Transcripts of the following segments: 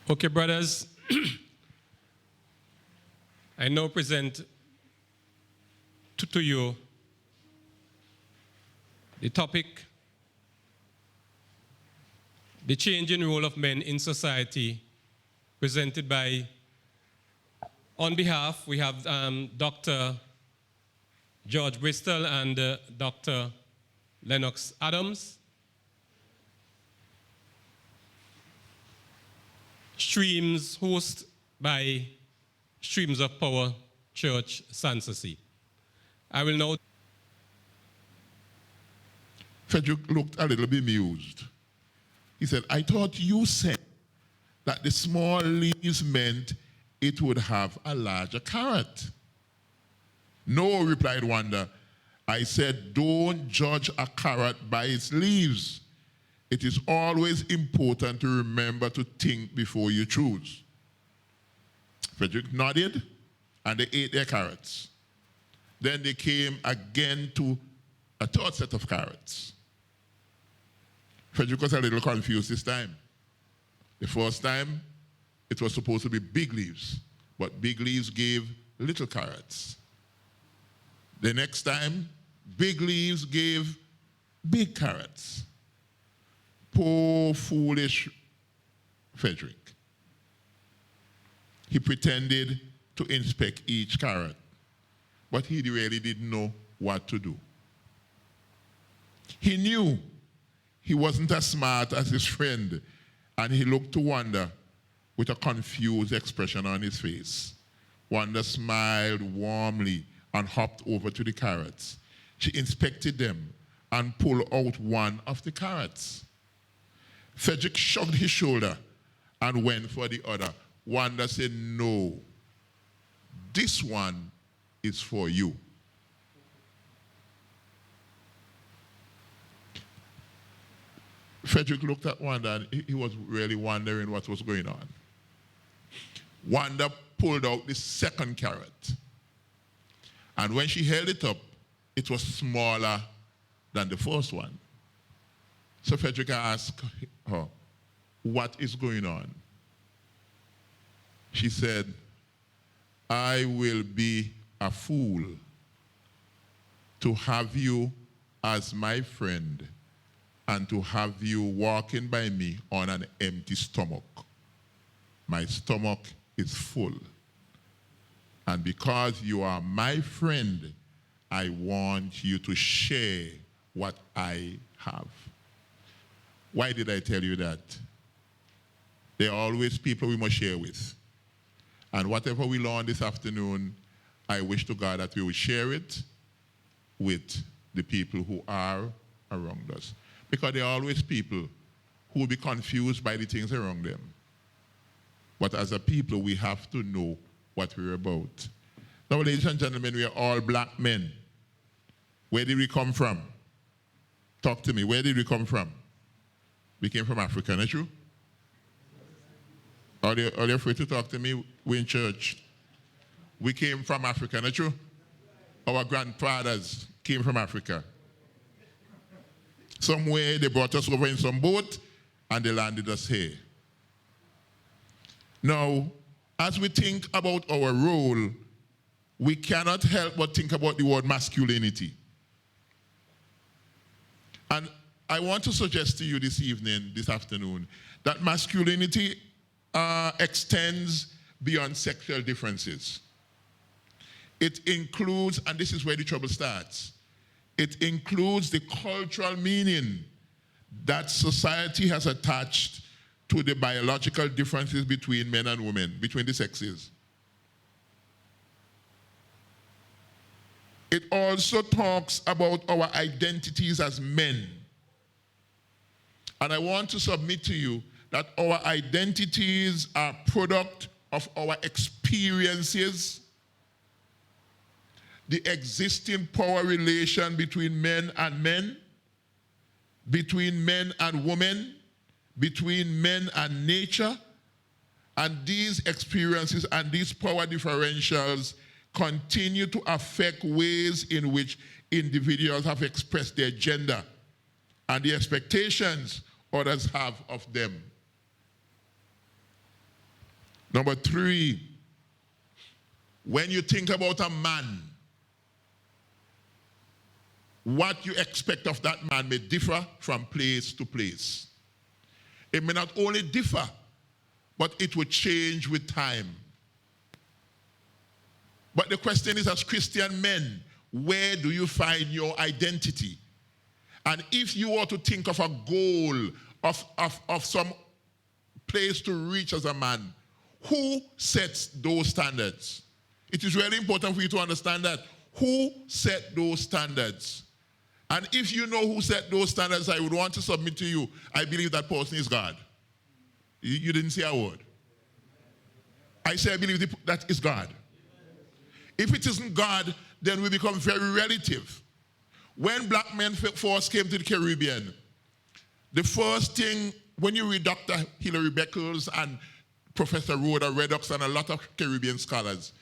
Okay, brothers, I now present to you the topic, the changing role of men in society, presented by, on behalf, we have Dr. George Bristol and Dr. Lennox Adams. Streams hosted by Streams of Power Church, Sanssouci. I will now. Frederick looked a little bit amused. He said, I thought you said that the small leaves meant it would have a larger carrot. No, replied Wanda. I said, don't judge a carrot by its leaves. It is always important to remember to think before you choose. Frederick nodded, and they ate their carrots. Then they came again to a third set of carrots. Frederick was a little confused this time. The first time, it was supposed to be big leaves, but big leaves gave little carrots. The next time, big leaves gave big carrots. Poor, foolish Frederick. He pretended to inspect each carrot, but he really didn't know what to do. He knew he wasn't as smart as his friend, and he looked to Wanda with a confused expression on his face. Wanda smiled warmly and hopped over to the carrots. She inspected them and pulled out one of the carrots. Frederick shrugged his shoulder and went for the other. Wanda said, no, this one is for you. Frederick looked at Wanda and he was really wondering what was going on. Wanda pulled out the second carrot. And when she held it up, it was smaller than the first one. So Frederick asked her, what is going on? She said, I will be a fool to have you as my friend and to have you walking by me on an empty stomach. My stomach is full. And because you are my friend, I want you to share what I have. Why did I tell you that? There are always people we must share with. And whatever we learn this afternoon, I wish to God that we will share it with the people who are around us. Because there are always people who will be confused by the things around them. But as a people, we have to know what we're about. Now, ladies and gentlemen, we are all black men. Where did we come from? Talk to me. Where did we come from? We came from Africa, not true? Are they afraid to talk to me? We're in church. We came from Africa, not true? Our grandfathers came from Africa. Somewhere they brought us over in some boat and they landed us here. Now, as we think about our role, we cannot help but think about the word masculinity. And I want to suggest to you this evening, this afternoon, that masculinity extends beyond sexual differences. It includes, and this is where the trouble starts, it includes the cultural meaning that society has attached to the biological differences between men and women, between the sexes. It also talks about our identities as men. And I want to submit to you that our identities are product of our experiences, the existing power relation between men and men, between men and women, between men and nature, and these experiences and these power differentials continue to affect ways in which individuals have expressed their gender and the expectations others have of them. Number 3, when you think about a man, what you expect of that man may differ from place to place. It may not only differ, but it will change with time. But the question is, as Christian men, where do you find your identity? And if you were to think of a goal, of some place to reach as a man, who sets those standards? It is really important for you to understand that. Who set those standards? And if you know who set those standards, I would want to submit to you, I believe that person is God. You didn't say a word. I say I believe that is God. If it isn't God, then we become very relative. When black men first came to the Caribbean, the first thing, when you read Dr. Hilary Beckles and Professor Rhoda Reddox and a lot of Caribbean scholars,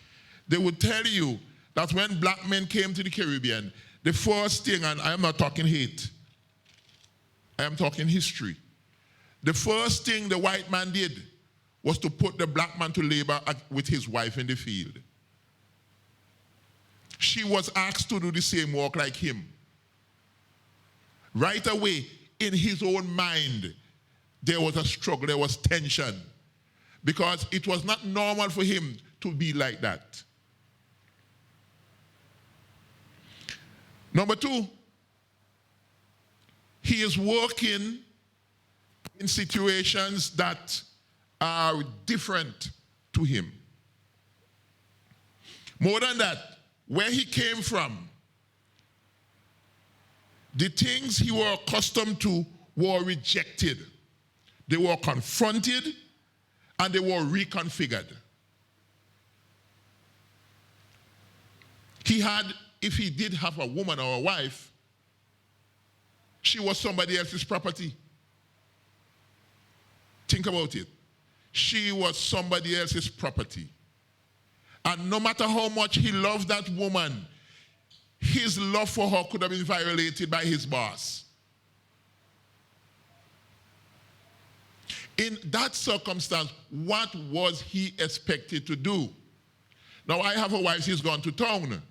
they would tell you that when black men came to the Caribbean, the first thing, and I am not talking hate, I am talking history. The first thing the white man did was to put the black man to labor with his wife in the field. She was asked to do the same work like him. Right away, in his own mind, there was a struggle, there was tension, because it was not normal for him to be like that. Number 2, he is working in situations that are different to him. More than that, where he came from, the things he were accustomed to were rejected. They were confronted and they were reconfigured. He had, if he did have a woman or a wife, she was somebody else's property. Think about it. She was somebody else's property. And no matter how much he loved that woman, his love for her could have been violated by his boss. In that circumstance, what was he expected to do? Now, I have a wife, she's gone to town.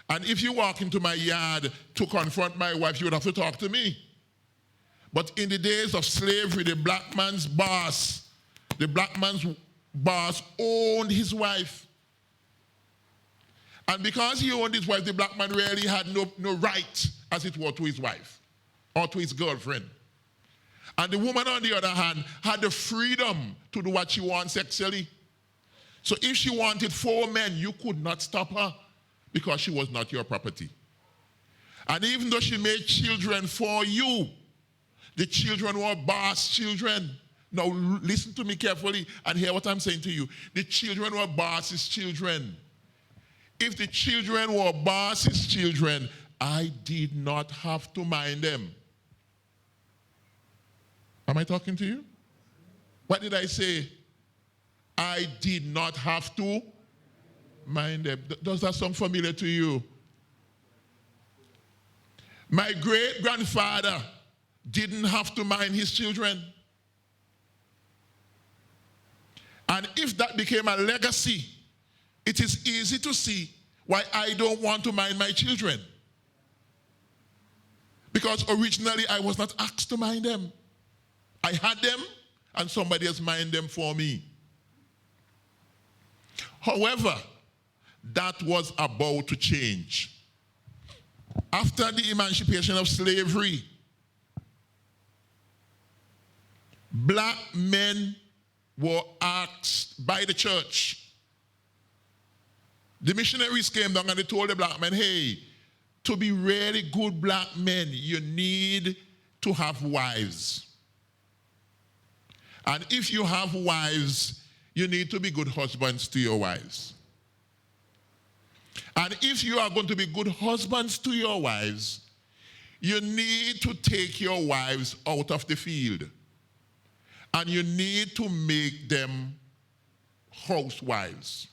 And if you walk into my yard to confront my wife, you would have to talk to me. But in the days of slavery, the black man's boss owned his wife. And because he owned his wife, the black man really had no right, as it were, to his wife or to his girlfriend. And the woman, on the other hand, had the freedom to do what she wants sexually. So if she wanted 4 men, you could not stop her because she was not your property. And even though she made children for you, the children were boss children. Now listen to me carefully and hear what I'm saying to you. The children were boss's children. If the children were boss's children, I did not have to mind them. Am I talking to you? What did I say? I did not have to mind them. Does that sound familiar to you? My great-grandfather didn't have to mind his children. And if that became a legacy, it is easy to see why I don't want to mind my children. Because originally I was not asked to mind them. I had them and somebody else minded them for me. However, that was about to change. After the emancipation of slavery, black men were asked by the church. The missionaries came down and they told the black men, hey, to be really good black men, you need to have wives. And if you have wives, you need to be good husbands to your wives. And if you are going to be good husbands to your wives, you need to take your wives out of the field. And you need to make them housewives.